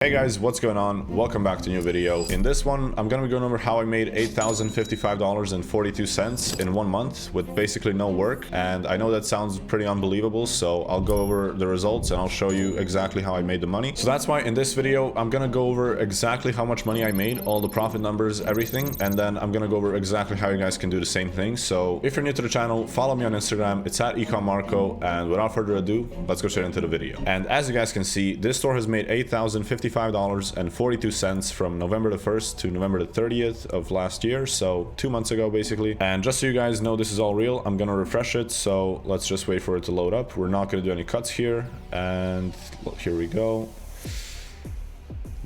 Hey guys, what's going on? Welcome back to a new video. In this one, I'm gonna be going over how I made $8,055.42 in 1 month with basically no work. And I know that sounds pretty unbelievable, so I'll go over the results and I'll show you exactly how I made the money. So that's why in this video, I'm gonna go over exactly how much money I made, all the profit numbers, everything. And then I'm gonna go over exactly how you guys can do the same thing. So if you're new to the channel, follow me on Instagram. It's at ecommarco. And without further ado, let's go straight into the video. And as you guys can see, this store has made $8,055.42 from November the 1st to November the 30th of last year, so 2 months ago basically. And just so you guys know this is all real, I'm gonna refresh it, so let's just wait for it to load up. We're not gonna do any cuts here, and here we go.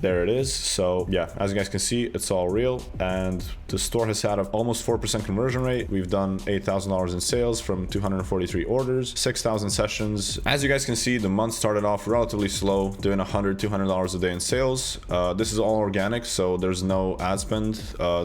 There it is. So yeah, as you guys can see, it's all real, and the store has had an almost 4% conversion rate. We've done $8,000 in sales from 243 orders, 6,000 sessions. As you guys can see, the month started off relatively slow, doing $200 a day in sales. This is all organic, so there's no ad spend.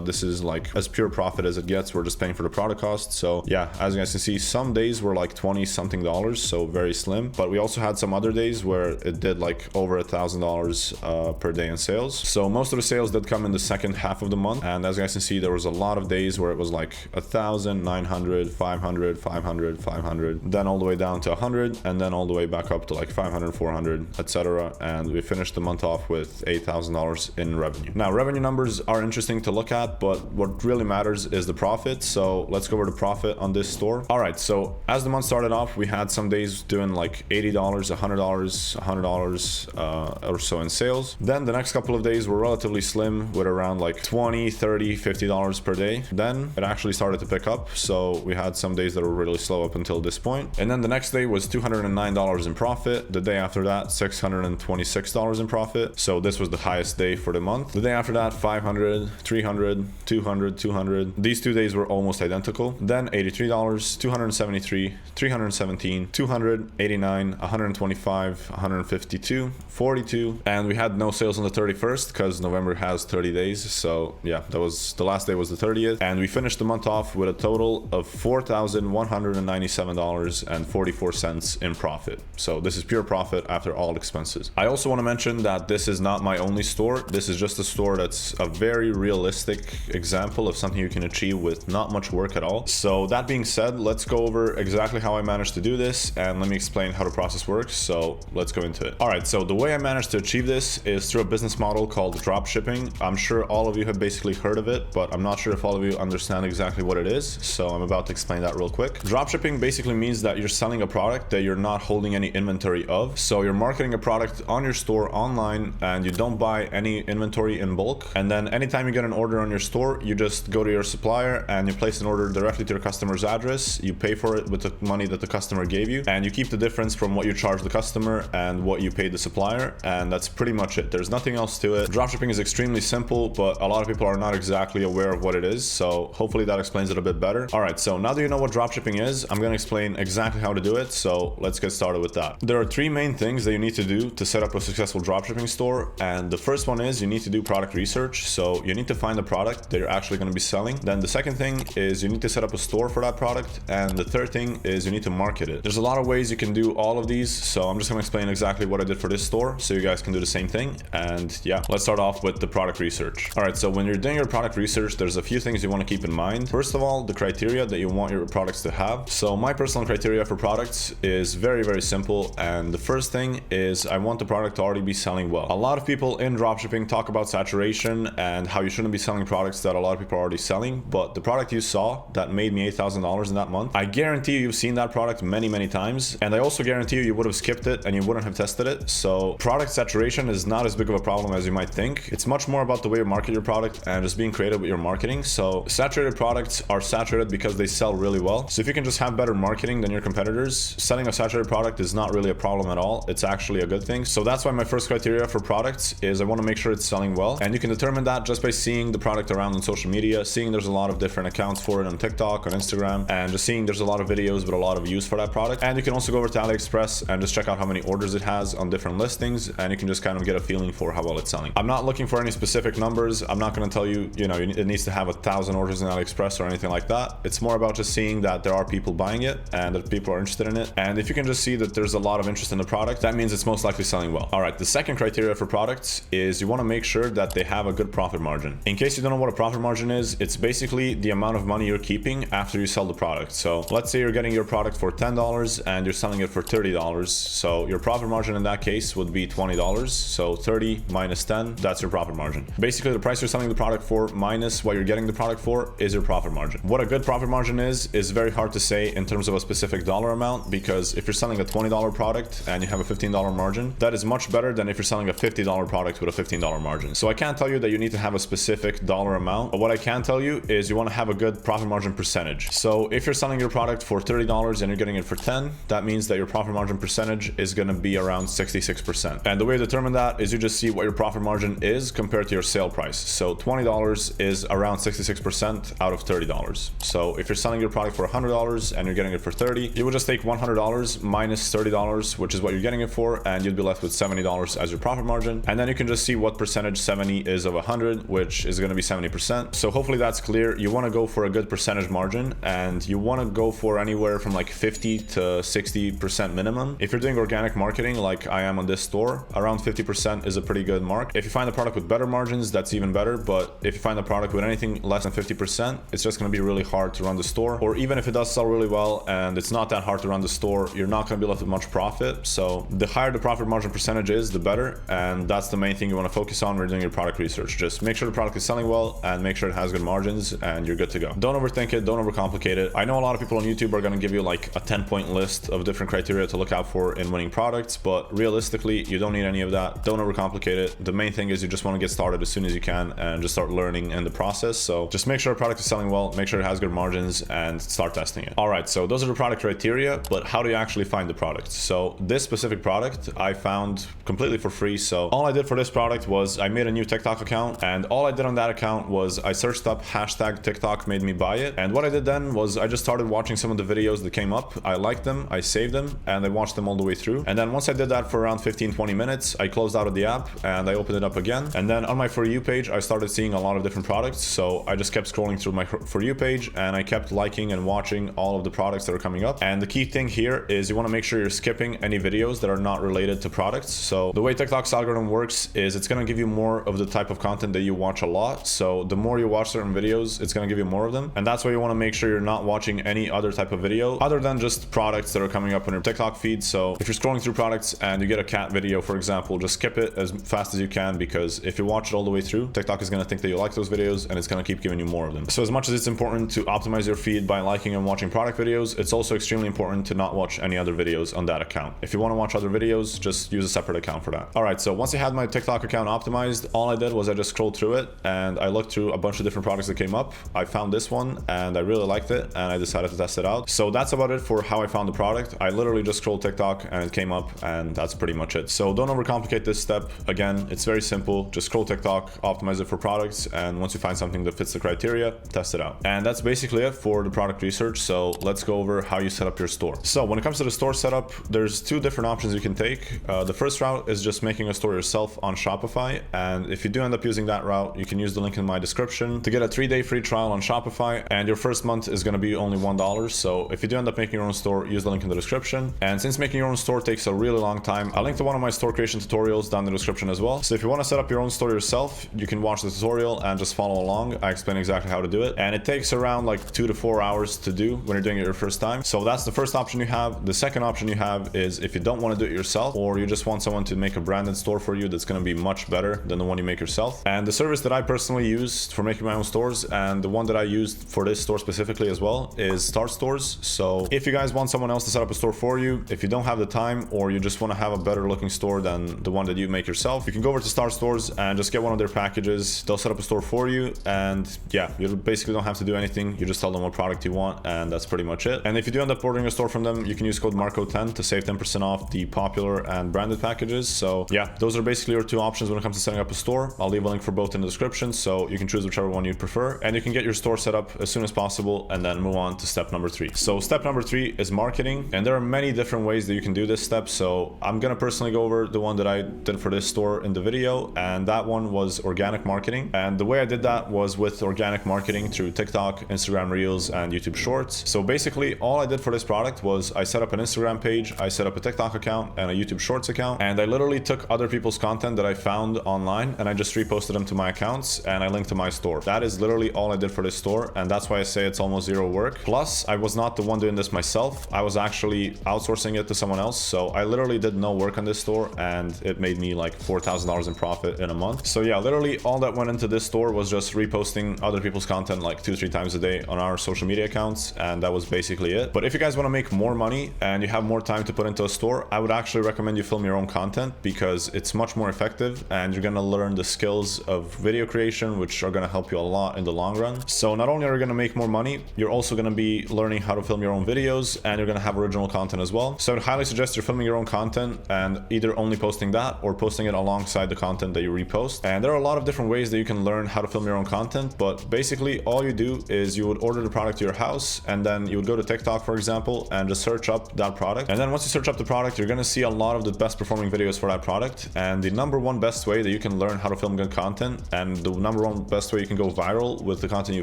This is like as pure profit as it gets. We're just paying for the product cost. So yeah, as you guys can see, some days were like 20 something dollars, so very slim. But we also had some other days where it did like over $1,000 per day in sales. So most of the sales did come in the second half of the month, and as you guys can see, there was a lot of days where it was like 1,000, 900, 500, 500, 500, then all the way down to 100, and then all the way back up to like 500, 400, etc. And we finished the month off with $8,000 in revenue. Now, revenue numbers are interesting to look at, but what really matters is the profit. So let's go over the profit on this store. All right, so as the month started off, we had some days doing like $80, $100, $100 or so in sales. Then the next couple of days were relatively slim with around like $20, $30, $50 per day. Then it actually started to pick up, so we had some days that were really slow up until this point. And then the next day was $209 in profit. The day after that, $626 in profit, so this was the highest day for the month. The day after that, 500, 300, 200, 200. These 2 days were almost identical. Then $83, 273, 317, 289, 125, 152, 42, and we had no sales on the 31st because November has 30 days. So yeah, that was the last day, was the 30th, and we finished the month off with a total of $4,197.44 in profit. So this is pure profit after all expenses. I also want to mention that this is not my only store. This is just a store that's a very realistic example of something you can achieve with not much work at all. So that being said, let's go over exactly how I managed to do this, and let me explain how the process works. So let's go into it. All right, so the way I managed to achieve this is through a business model called dropshipping. I'm sure all of you have basically heard of it, but I'm not sure if all of you understand exactly what it is. So I'm about to explain that real quick. Dropshipping basically means that you're selling a product that you're not holding any inventory of. So you're marketing a product on your store online, and you don't buy any inventory in bulk. And then anytime you get an order on your store, you just go to your supplier and you place an order directly to the customer's address. You pay for it with the money that the customer gave you, and you keep the difference from what you charge the customer and what you paid the supplier. And that's pretty much it. There's nothing else to it. Dropshipping is extremely simple, but a lot of people are not exactly aware of what it is. So hopefully that explains it a bit better. All right, so now that you know what dropshipping is, I'm going to explain exactly how to do it. So let's get started with that. There are 3 main things that you need to do to set up a successful dropshipping store. And the first one is you need to do product research. So you need to find the product that you're actually going to be selling. Then the second thing is you need to set up a store for that product. And the third thing is you need to market it. There's a lot of ways you can do all of these. So I'm just going to explain exactly what I did for this store so you guys can do the same thing. And yeah, let's start off with the product research. All right, so when you're doing your product research, there's a few things you want to keep in mind. First of all, the criteria that you want your products to have. So my personal criteria for products is very, very simple. And the first thing is I want the product to already be selling well. A lot of people in dropshipping talk about saturation and how you shouldn't be selling products that a lot of people are already selling. But the product you saw that made me $8,000 in that month, I guarantee you've seen that product many, many times. And I also guarantee you would have skipped it and you wouldn't have tested it. So product saturation is not as big of a problem as you might think. It's much more about the way you market your product and just being creative with your marketing. So saturated products are saturated because they sell really well. So if you can just have better marketing than your competitors, selling a saturated product is not really a problem at all. It's actually a good thing. So that's why my first criteria for products is I want to make sure it's selling well. And you can determine that just by seeing the product around on social media, seeing there's a lot of different accounts for it on TikTok, on Instagram, and just seeing there's a lot of videos with a lot of views for that product. And you can also go over to AliExpress and just check out how many orders it has on different listings, and you can just kind of get a feeling for for how well it's selling. I'm not looking for any specific numbers. I'm not going to tell you, it needs to have 1,000 orders in AliExpress or anything like that. It's more about just seeing that there are people buying it and that people are interested in it. And if you can just see that there's a lot of interest in the product, that means it's most likely selling well. All right, the second criteria for products is you want to make sure that they have a good profit margin. In case you don't know what a profit margin is, it's basically the amount of money you're keeping after you sell the product. So let's say you're getting your product for $10 and you're selling it for $30. So your profit margin in that case would be $20. So 30 minus 10, that's your profit margin. Basically, the price you're selling the product for minus what you're getting the product for is your profit margin. What a good profit margin is very hard to say in terms of a specific dollar amount, because if you're selling a $20 product and you have a $15 margin, that is much better than if you're selling a $50 product with a $15 margin. So I can't tell you that you need to have a specific dollar amount, but what I can tell you is you want to have a good profit margin percentage. So if you're selling your product for $30 and you're getting it for 10, that means that your profit margin percentage is going to be around 66%. And the way to determine that is you just see what your profit margin is compared to your sale price. So $20 is around 66% out of $30. So if you're selling your product for $100 and you're getting it for 30, you would just take $100 minus $30, which is what you're getting it for, and you'd be left with $70 as your profit margin. And then you can just see what percentage 70 is of 100, which is going to be 70%. So hopefully that's clear. You want to go for a good percentage margin, and you want to go for anywhere from like 50 to 60% minimum. If you're doing organic marketing like I am on this store, around 50% is a pretty good mark. If you find a product with better margins, that's even better. But if you find a product with anything less than 50%, it's just going to be really hard to run the store. Or even if it does sell really well and it's not that hard to run the store, you're not going to be left with much profit. So the higher the profit margin percentage is, the better. And that's the main thing you want to focus on when you're doing your product research. Just make sure the product is selling well and make sure it has good margins, and you're good to go. Don't overthink it. Don't overcomplicate it. I know a lot of people on YouTube are going to give you like a 10-point list of different criteria to look out for in winning products, but realistically, you don't need any of that. Don't overcomplicate it. The main thing is you just want to get started as soon as you can and just start learning in the process. So just make sure the product is selling well, make sure it has good margins, and start testing it. All right, so those are the product criteria, but how do you actually find the product? So this specific product I found completely for free. So all I did for this product was I made a new TikTok account, and all I did on that account was I searched up hashtag TikTok made me buy it. And what I did then was I just started watching some of the videos that came up. I liked them, I saved them, and I watched them all the way through. And then once I did that for around 15-20 minutes, I closed out of the app and I opened it up again. And then on my For You page, I started seeing a lot of different products. So I just kept scrolling through my For You page and I kept liking and watching all of the products that are coming up. And the key thing here is you want to make sure you're skipping any videos that are not related to products. So the way TikTok's algorithm works is it's going to give you more of the type of content that you watch a lot. So the more you watch certain videos, it's going to give you more of them. And that's why you want to make sure you're not watching any other type of video other than just products that are coming up on your TikTok feed. So if you're scrolling through products and you get a cat video, for example, just skip it as fast as you can, because if you watch it all the way through, TikTok is going to think that you like those videos and it's going to keep giving you more of them. So as much as it's important to optimize your feed by liking and watching product videos, it's also extremely important to not watch any other videos on that account. If you want to watch other videos, just use a separate account for that. All right, so once I had my TikTok account optimized, all I did was I just scrolled through it and I looked through a bunch of different products that came up. I found this one and I really liked it and I decided to test it out. So that's about it for how I found the product. I literally just scrolled TikTok and it came up, and that's pretty much it. So don't overcomplicate this step. Again, it's very simple. Just scroll TikTok, optimize it for products, and once you find something that fits the criteria, test it out. And that's basically it for the product research. So let's go over how you set up your store. So when it comes to the store setup, there's two different options you can take. The first route is just making a store yourself on Shopify. And if you do end up using that route, you can use the link in my description to get a 3-day free trial on Shopify. And your first month is going to be only $1. So if you do end up making your own store, use the link in the description. And since making your own store takes a really long time, I'll link to one of my store creation tutorials down in the description as well. So if you want to set up your own store yourself, you can watch the tutorial and just follow along. I explain exactly how to do it. And it takes around like 2 to 4 hours to do when you're doing it your first time. So that's the first option you have. The second option you have is if you don't want to do it yourself, or you just want someone to make a branded store for you that's going to be much better than the one you make yourself. And the service that I personally use for making my own stores, and the one that I used for this store specifically as well, is Start Stores. So if you guys want someone else to set up a store for you, if you don't have the time, or you just want to have a better looking store than the one that you make yourself, you can go over to Start Stores and just get one of their packages. They'll set up a store for you, and yeah, you basically don't have to do anything. You just tell them what product you want, and that's pretty much it. And if you do end up ordering a store from them, you can use code Marco10 to save 10% off the popular and branded packages. So yeah, those are basically your two options when it comes to setting up a store. I'll leave a link for both in the description, so you can choose whichever one you prefer, and you can get your store set up as soon as possible and then move on to step number 3. So step number 3 is marketing, and there are many different ways that you can do this step. So I'm gonna personally go over the one that I did for this store. store in the video, and that one was organic marketing. And the way I did that was with organic marketing through TikTok, Instagram Reels, and YouTube Shorts. So basically all I did for this product was I set up an Instagram page, I set up a TikTok account and a YouTube Shorts account, and I literally took other people's content that I found online and I just reposted them to my accounts and I linked to my store. That is literally all I did for this store, and that's why I say it's almost zero work. Plus, I was not the one doing this myself. I was actually outsourcing it to someone else. So I literally did no work on this store and it made me like $4,000 in profit in a month. So yeah, literally all that went into this store was just reposting other people's content like 2-3 times a day on our social media accounts, and that was basically it. But if you guys want to make more money and you have more time to put into a store, I would actually recommend you film your own content because it's much more effective and you're going to learn the skills of video creation, which are going to help you a lot in the long run. So not only are you going to make more money, you're also going to be learning how to film your own videos and you're going to have original content as well. So I would highly suggest you're filming your own content and either only posting that or posting it alongside the content that you repost. And there are a lot of different ways that you can learn how to film your own content, but basically all you do is you would order the product to your house and then you would go to TikTok, for example, and just search up that product. And then once you search up the product, you're going to see a lot of the best performing videos for that product. And the number one best way that you can learn how to film good content and the number one best way you can go viral with the content you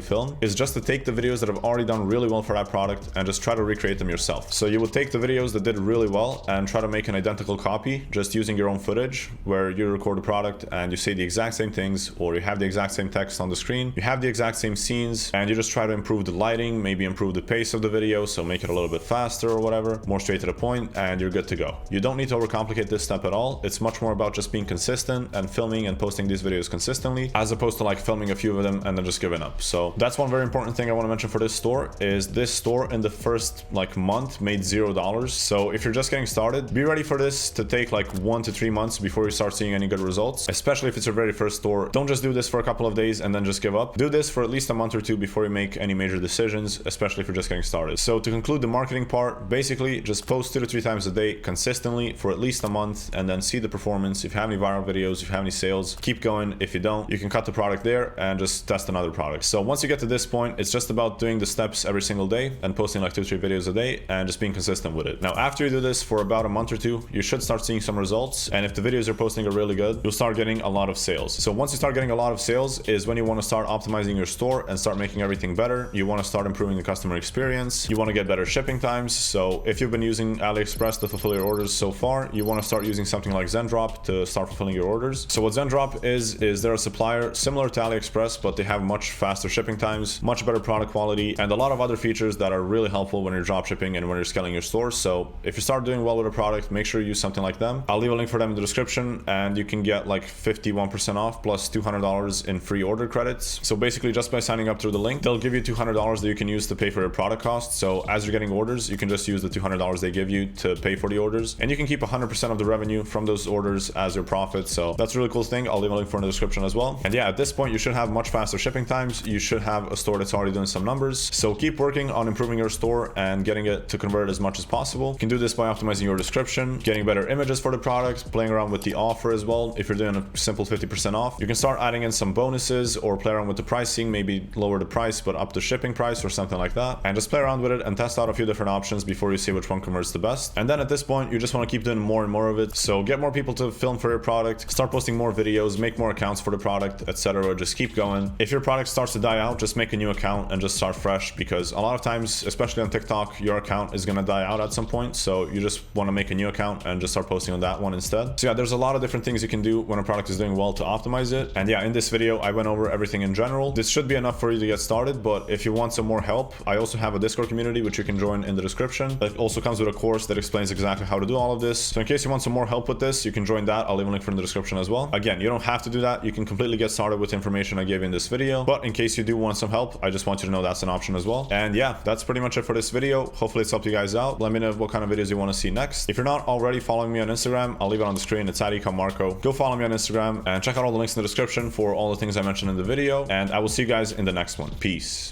film is just to take the videos that have already done really well for that product and just try to recreate them yourself. So you would take the videos that did really well and try to make an identical copy just using your own footage where you record the product and you say the exact same things, or you have the exact same text on the screen, you have the exact same scenes, and you just try to improve the lighting, maybe improve the pace of the video, so make it a little bit faster or whatever, more straight to the point, and you're good to go. You don't need to overcomplicate this step at all. It's much more about just being consistent and filming and posting these videos consistently, as opposed to like filming a few of them and then just giving up. So that's one very important thing I want to mention for this store, is this store in the first like month made $0. So if you're just getting started, be ready for this to take like 1 to 3 months before you start seeing any good results, especially if it's your very first store. Don't just do this for a couple of days and then just give up. Do this for at least a month or two before you make any major decisions, especially if you're just getting started. So to conclude the marketing part, basically just post 2 to 3 times a day consistently for at least a month and then see the performance. If you have any viral videos, if you have any sales, keep going. If you don't, you can cut the product there and just test another product. So once you get to this point, it's just about doing the steps every single day and posting like 2-3 videos a day and just being consistent with it. Now, after you do this for about a month or two, you should start seeing some results. And if the videos you're posting are really good, you'll start getting a lot of sales. So once you start getting a lot of sales is when you want to start optimizing your store and start making everything better. You want to start improving the customer experience. You want to get better shipping times. So if you've been using AliExpress to fulfill your orders so far, you want to start using something like Zendrop to start fulfilling your orders. So what Zendrop is they're a supplier similar to AliExpress, but they have much faster shipping times, much better product quality, and a lot of other features that are really helpful when you're dropshipping and when you're scaling your store. So if you start doing well with a product, make sure you use something like them. I'll leave a link for them in the description, and you can get like 51% off plus $200 in free order credits. So basically just by signing up through the link, they'll give you $200 that you can use to pay for your product costs. So as you're getting orders, you can just use the $200 they give you to pay for the orders, and you can keep 100% of the revenue from those orders as your profit. So that's a really cool thing. I'll leave a link for in the description as well. And yeah, at this point, you should have much faster shipping times. You should have a store that's already doing some numbers. So keep working on improving your store and getting it to convert as much as possible. You can do this by optimizing your description, getting better images for the product, playing around with the offer as well. If you're doing a simple 50% off, you can start adding in some bonuses or play around with the pricing, maybe lower the price but up the shipping price or something like that, and just play around with it and test out a few different options before you see which one converts the best. And then at this point, you just want to keep doing more and more of it. So get more people to film for your product, start posting more videos, make more accounts for the product, etc. Just keep going. If your product starts to die out, just make a new account and just start fresh, because a lot of times, especially on TikTok, your account is going to die out at some point. So you just want to make a new account and just start posting on that one instead. So yeah, there's a lot of different things you can do when a product is doing well to optimize it. And yeah, in this video, I went over everything in general. This should be enough for you to get started, but if you want some more help, I also have a Discord community, which you can join in the description. It also comes with a course that explains exactly how to do all of this. So in case you want some more help with this, you can join that. I'll leave a link in the description as well. Again, you don't have to do that. You can completely get started with the information I gave in this video. But in case you do want some help, I just want you to know that's an option as well. And yeah, that's pretty much it for this video. Hopefully it's helped you guys out. Let me know what kind of videos you want to see next. If you're not already following me on Instagram, I'll leave it on the screen. It's @Marco. Go follow me on Instagram and check out all the links in the description for all the things I mentioned in the video. And I will see you guys in the next one. Peace.